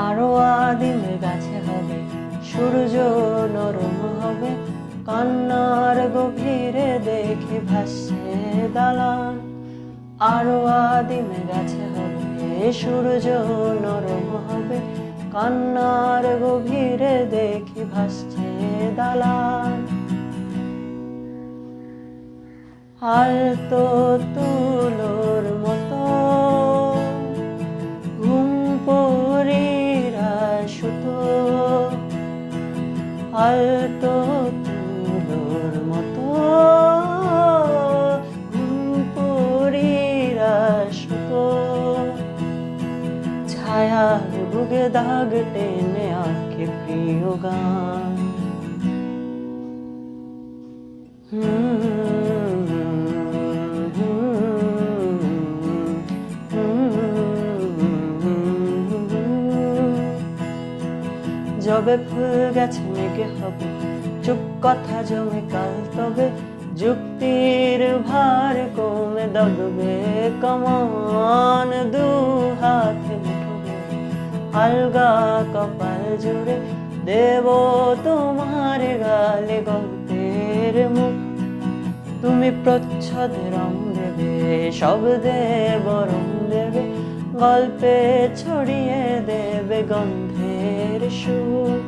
আরো আদিম গাছে হবে সূর্য নরম হবে, কান্নার গভীরে দেখে ভাসছে দালান। আরো আদিম গাছে হবে সূর্য নরম হবে, কান্নার গভীরে দেখে ভাসছে দালান। আলতো তুলোর মতো ঘুম পরীরা সুতো, আলতো তুলোর মতো ঘুম পরীরা সুতো, ছায়ার বুকে দাগ টেনে আঁকে প্রিয় গান। যবে ফুল গেছে মেঘে হবে চুপ কথা জমে কাল, তবে যুক্তির ভার কমে দগবে কমান। দু হাতে মুঠোবে আলগা কপাল জুড়ে দেব তোমার গালে গল্পের মুখ। তুমি প্রচ্ছদে রং দেবে, শব্দে বরং দেবে, গল্পে ছড়িয়ে দেবে গন্ধের সুর।